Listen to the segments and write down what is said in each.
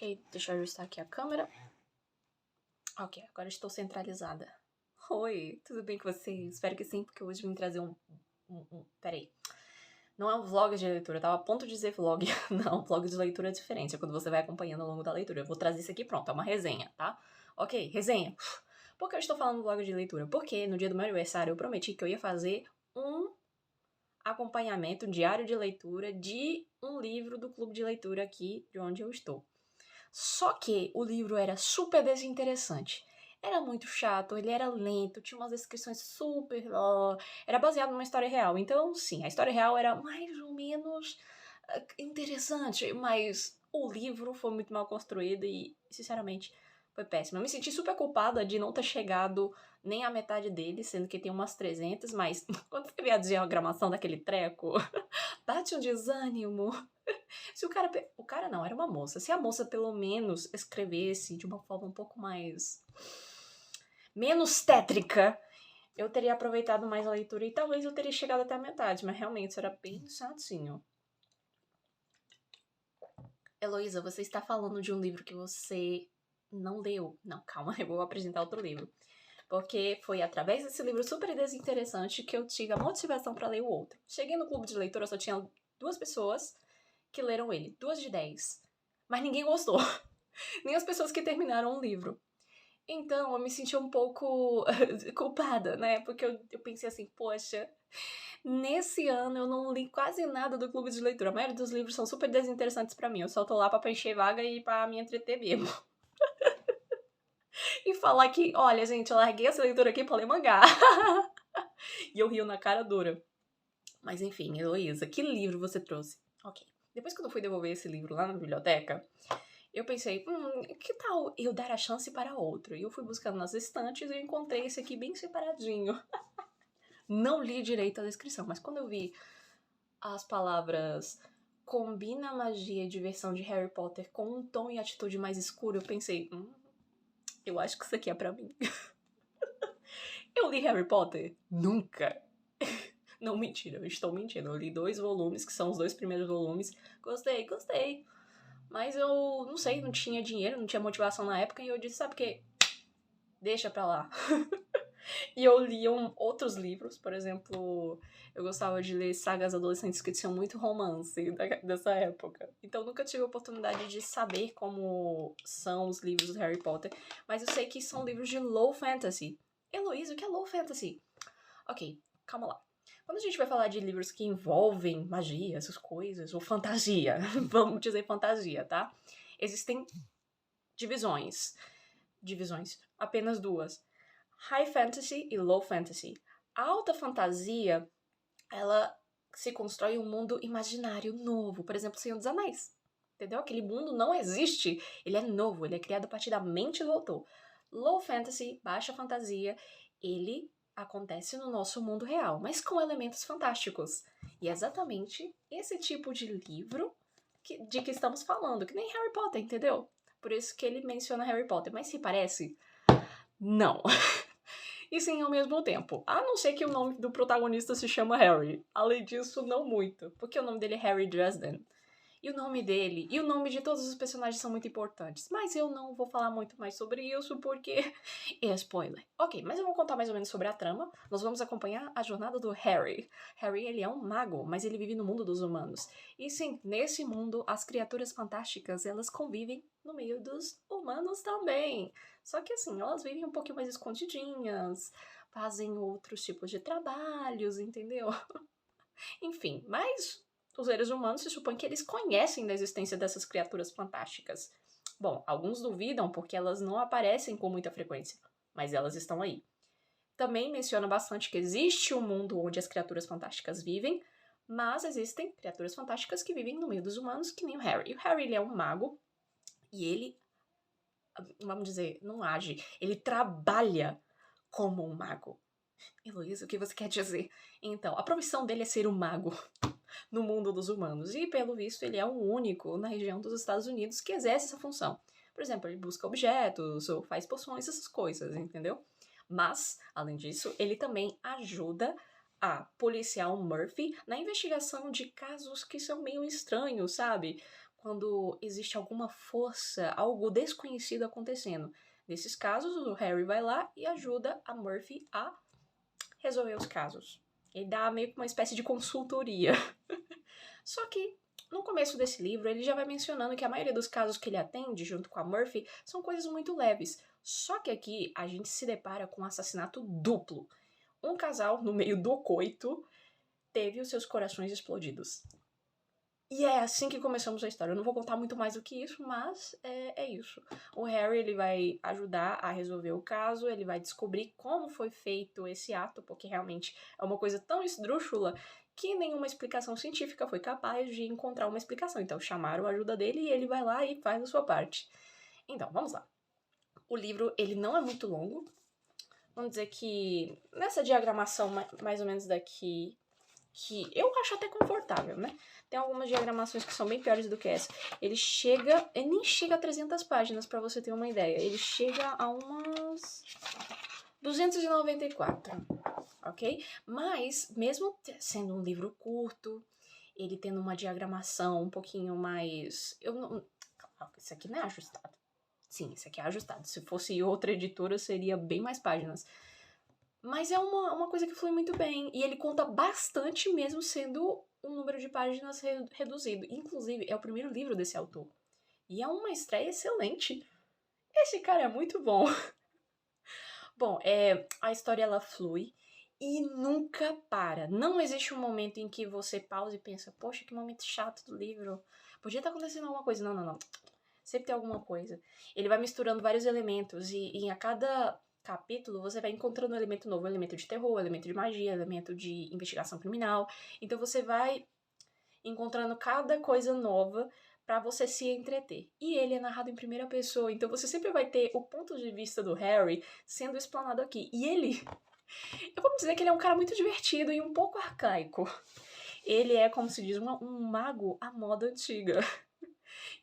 Ok, deixa eu ajustar aqui a câmera. Ok, agora estou centralizada. Oi, tudo bem com vocês? Espero que sim, porque hoje eu vim trazer Peraí. Não é um vlog de leitura, eu tava a ponto de dizer vlog. Não, vlog de leitura é diferente, é quando você vai acompanhando ao longo da leitura. Eu vou trazer isso aqui, pronto, é uma resenha, tá? Ok, resenha. Por que eu estou falando vlog de leitura? Porque no dia do meu aniversário eu prometi que eu ia fazer um acompanhamento, um diário de leitura de um livro do clube de leitura aqui de onde eu estou. Só que o livro era super desinteressante. Era muito chato, ele era lento, tinha umas descrições super... era baseado numa história real. Então, sim, a história real era mais ou menos interessante, mas o livro foi muito mal construído e, sinceramente, foi péssimo. Eu me senti super culpada de não ter chegado nem à metade dele, sendo que tem umas 300, mas quando você vê a diagramação daquele treco, bate um desânimo. Se o cara... O cara não, era uma moça. Se a moça pelo menos escrevesse de uma forma um pouco mais... menos tétrica, eu teria aproveitado mais a leitura e talvez eu teria chegado até a metade, mas realmente isso era bem chatinho. Heloísa, você está falando de um livro que você não leu. Não, calma, eu vou apresentar outro livro. Porque foi através desse livro super desinteressante que eu tive a motivação para ler o outro. Cheguei no clube de leitura, só tinha 2 pessoas que leram ele, 2 de 10. Mas ninguém gostou. Nem as pessoas que terminaram o livro. Então, eu me senti um pouco culpada, né? Porque eu pensei assim, poxa, nesse ano eu não li quase nada do clube de leitura. A maioria dos livros são super desinteressantes pra mim. Eu só tô lá pra preencher vaga e pra me entreter mesmo. E falar que, olha, gente, eu larguei essa leitura aqui pra ler mangá. E eu rio na cara dura. Mas enfim, Heloísa, que livro você trouxe? Ok. Depois que eu fui devolver esse livro lá na biblioteca, eu pensei, que tal eu dar a chance para outro? E eu fui buscando nas estantes e eu encontrei esse aqui bem separadinho. Não li direito a descrição, mas quando eu vi as palavras combina magia e diversão de Harry Potter com um tom e atitude mais escuro, eu pensei, eu acho que isso aqui é pra mim. Eu li Harry Potter? Nunca. Não, mentira, eu estou mentindo. Eu li 2 volumes, que são os 2 primeiros volumes. Gostei. Mas eu não sei, não tinha dinheiro, não tinha motivação na época, e eu disse, sabe o quê? Deixa pra lá. E eu li outros livros, por exemplo, eu gostava de ler sagas adolescentes que tinham muito romance dessa época. Então nunca tive a oportunidade de saber como são os livros do Harry Potter, mas eu sei que são livros de low fantasy. Heloísa, o que é low fantasy? Ok, calma lá. Quando a gente vai falar de livros que envolvem magia, essas coisas, ou fantasia, vamos dizer fantasia, tá? Existem divisões. Apenas 2. High Fantasy e Low Fantasy. A alta fantasia, ela se constrói um mundo imaginário novo. Por exemplo, Senhor dos Anéis. Entendeu? Aquele mundo não existe. Ele é novo, ele é criado a partir da mente do autor. Low Fantasy, baixa fantasia, ele acontece no nosso mundo real, mas com elementos fantásticos. E é exatamente esse tipo de livro de que estamos falando, que nem Harry Potter, entendeu? Por isso que ele menciona Harry Potter. Mas se parece? Não. E sim, ao mesmo tempo. A não ser que o nome do protagonista se chama Harry. Além disso, não muito. Porque o nome dele é Harry Dresden. E o nome dele, e o nome de todos os personagens são muito importantes. Mas eu não vou falar muito mais sobre isso, porque é spoiler. Ok, mas eu vou contar mais ou menos sobre a trama. Nós vamos acompanhar a jornada do Harry. Harry, ele é um mago, mas ele vive no mundo dos humanos. E sim, nesse mundo, as criaturas fantásticas, elas convivem no meio dos humanos também. Só que assim, elas vivem um pouquinho mais escondidinhas, fazem outros tipos de trabalhos, entendeu? Enfim, mas os seres humanos se supõe que eles conhecem da existência dessas criaturas fantásticas. Bom, alguns duvidam porque elas não aparecem com muita frequência, mas elas estão aí. Também menciona bastante que existe um mundo onde as criaturas fantásticas vivem, mas existem criaturas fantásticas que vivem no meio dos humanos, que nem o Harry. E o Harry, ele é um mago, e ele, vamos dizer, não age, ele trabalha como um mago. Heloísa, o que você quer dizer? Então, a profissão dele é ser um mago no mundo dos humanos. E, pelo visto, ele é o único na região dos Estados Unidos que exerce essa função. Por exemplo, ele busca objetos ou faz poções, essas coisas, entendeu? Mas, além disso, ele também ajuda a policial Murphy na investigação de casos que são meio estranhos, sabe? quando existe alguma força, algo desconhecido acontecendo. Nesses casos, o Harry vai lá e ajuda a Murphy a resolver os casos. Ele dá meio que uma espécie de consultoria. Só que, no começo desse livro, ele já vai mencionando que a maioria dos casos que ele atende, junto com a Murphy, são coisas muito leves. Só que aqui, a gente se depara com um assassinato duplo. Um casal, no meio do coito, teve os seus corações explodidos. E é assim que começamos a história. Eu não vou contar muito mais do que isso, mas é isso. O Harry, ele vai ajudar a resolver o caso, ele vai descobrir como foi feito esse ato, porque realmente é uma coisa tão esdrúxula que nenhuma explicação científica foi capaz de encontrar uma explicação. Então chamaram a ajuda dele e ele vai lá e faz a sua parte. Então, vamos lá. O livro, ele não é muito longo. Vamos dizer que nessa diagramação mais ou menos daqui, que eu acho até confortável, né? Tem algumas diagramações que são bem piores do que essa. Ele nem chega a 300 páginas, pra você ter uma ideia. Ele chega a umas 294, ok? Mas, mesmo sendo um livro curto, ele tendo uma diagramação um pouquinho mais... Isso aqui não é ajustado. Sim, isso aqui é ajustado. Se fosse outra editora, seria bem mais páginas. Mas é uma coisa que flui muito bem. E ele conta bastante, mesmo sendo um número de páginas reduzido. Inclusive, é o primeiro livro desse autor. E é uma estreia excelente. Esse cara é muito bom. Bom, a história ela flui e nunca para. Não existe um momento em que você pausa e pensa, poxa, que momento chato do livro. Podia estar acontecendo alguma coisa. Não, não, não. Sempre tem alguma coisa. Ele vai misturando vários elementos e a cada capítulo você vai encontrando um elemento novo, um elemento de terror, um elemento de magia, um elemento de investigação criminal. Então você vai encontrando cada coisa nova pra você se entreter. E ele é narrado em primeira pessoa, então você sempre vai ter o ponto de vista do Harry sendo explanado aqui. E ele, eu vou dizer que ele é um cara muito divertido e um pouco arcaico. Ele é, como se diz, um mago à moda antiga.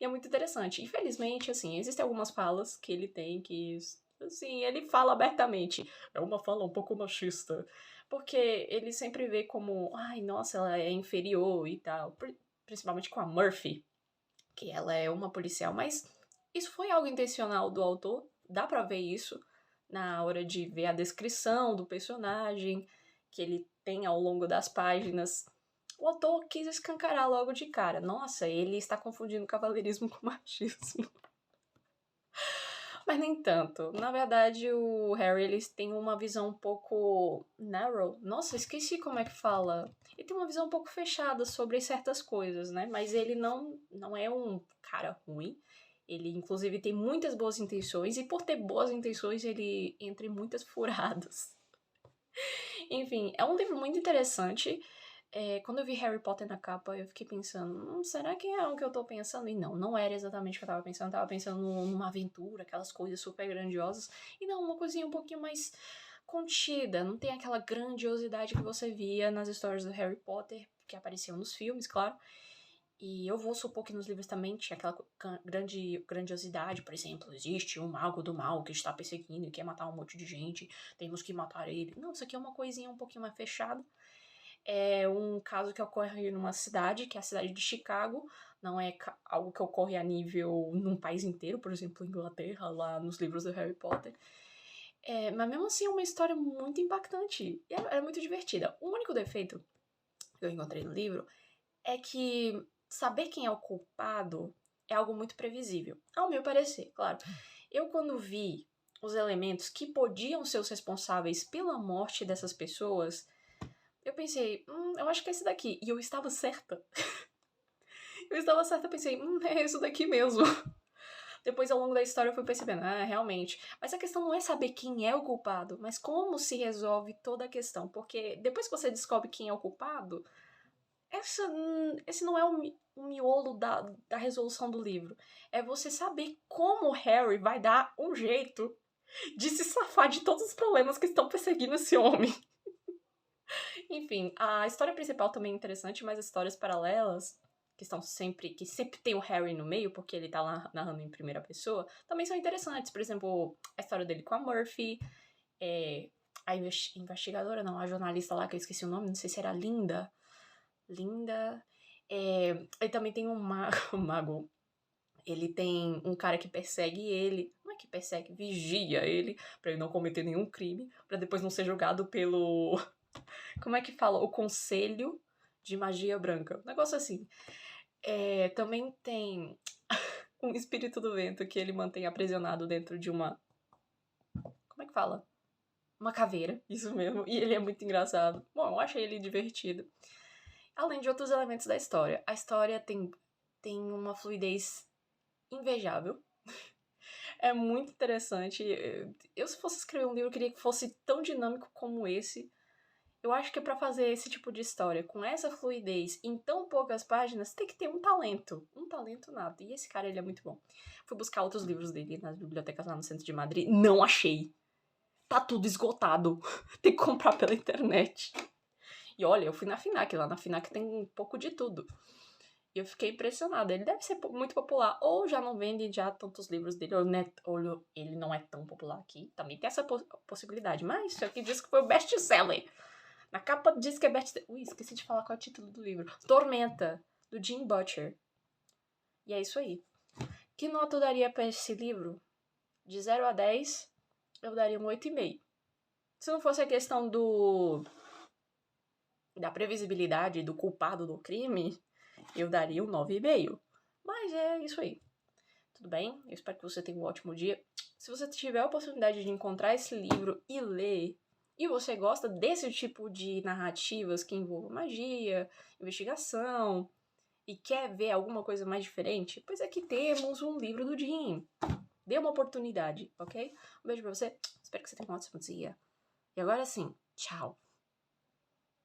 E é muito interessante. Infelizmente, assim, existem algumas falas que ele tem que, assim, ele fala abertamente. É uma fala um pouco machista. Porque ele sempre vê como, ai, nossa, ela é inferior e tal. Principalmente com a Murphy, que ela é uma policial. Mas isso foi algo intencional do autor. Dá pra ver isso na hora de ver a descrição do personagem que ele tem ao longo das páginas. O autor quis escancarar logo de cara. Nossa, ele está confundindo cavaleirismo com machismo. Mas nem tanto. Na verdade, o Harry ele tem uma visão um pouco narrow. Nossa, esqueci como é que fala. Ele tem uma visão um pouco fechada sobre certas coisas, né? Mas ele não é um cara ruim. Ele, inclusive, tem muitas boas intenções. E por ter boas intenções, ele entra em muitas furadas. Enfim, é um livro muito interessante. Quando eu vi Harry Potter na capa, eu fiquei pensando, será que é o que eu tô pensando? E não era exatamente o que eu tava pensando. Eu tava pensando numa aventura, aquelas coisas super grandiosas. E não, uma coisinha um pouquinho mais contida. Não tem aquela grandiosidade que você via nas histórias do Harry Potter, que apareciam nos filmes, claro. E eu vou supor que nos livros também tinha aquela grandiosidade, por exemplo, existe um mago do mal que está perseguindo e quer matar um monte de gente, temos que matar ele. Não, isso aqui é uma coisinha um pouquinho mais fechada. É um caso que ocorre numa cidade, que é a cidade de Chicago, não é algo que ocorre a nível num país inteiro, por exemplo, Inglaterra, lá nos livros do Harry Potter. Mas mesmo assim é uma história muito impactante e é muito divertida. O único defeito que eu encontrei no livro é que saber quem é o culpado é algo muito previsível, ao meu parecer, claro. Eu, quando vi os elementos que podiam ser os responsáveis pela morte dessas pessoas, eu pensei, eu acho que é esse daqui. E eu estava certa. Eu pensei, é isso daqui mesmo. Depois, ao longo da história, eu fui percebendo, realmente. Mas a questão não é saber quem é o culpado, mas como se resolve toda a questão. Porque depois que você descobre quem é o culpado, esse não é o miolo da resolução do livro. É você saber como o Harry vai dar um jeito de se safar de todos os problemas que estão perseguindo esse homem. Enfim, a história principal também é interessante, mas as histórias paralelas, que sempre tem o Harry no meio, porque ele tá lá narrando em primeira pessoa, também são interessantes. Por exemplo, a história dele com a Murphy, a investigadora, não, a jornalista lá, que eu esqueci o nome, não sei se era Linda. Linda. Ele também tem um um mago. Ele tem um cara que persegue ele. Não é que persegue, vigia ele, pra ele não cometer nenhum crime, pra depois não ser julgado pelo... Como é que fala? O Conselho de Magia Branca. Um negócio assim. Também tem um espírito do vento que ele mantém aprisionado dentro de uma... Como é que fala? Uma caveira, isso mesmo. E ele é muito engraçado. Bom, eu achei ele divertido. Além de outros elementos da história. A história tem uma fluidez invejável. É muito interessante. Eu, se fosse escrever um livro, eu queria que fosse tão dinâmico como esse. Eu acho que pra fazer esse tipo de história, com essa fluidez, em tão poucas páginas, tem que ter um talento. Um talento nato. E esse cara, ele é muito bom. Fui buscar outros livros dele nas bibliotecas lá no centro de Madrid. Não achei. Tá tudo esgotado. Tem que comprar pela internet. E olha, eu fui na FINAC. Lá na FINAC tem um pouco de tudo. E eu fiquei impressionada. Ele deve ser muito popular. Ou já não vende já tantos livros dele, ou ele não é tão popular aqui. Também tem essa possibilidade. Mas isso aqui diz que foi o best-seller. Na capa diz que é best-seller. Ui, esqueci de falar qual é o título do livro. Tormenta, do Jim Butcher. E é isso aí. Que nota eu daria pra esse livro? De 0 a 10, eu daria um 8,5. Se não fosse a questão da previsibilidade do culpado do crime, eu daria um 9,5. Mas é isso aí. Tudo bem? Eu espero que você tenha um ótimo dia. Se você tiver a oportunidade de encontrar esse livro e ler, e você gosta desse tipo de narrativas que envolvam magia, investigação, e quer ver alguma coisa mais diferente, pois aqui temos um livro do Jim. Dê uma oportunidade, ok? Um beijo pra você. Espero que você tenha um ótimo dia. E agora sim, tchau.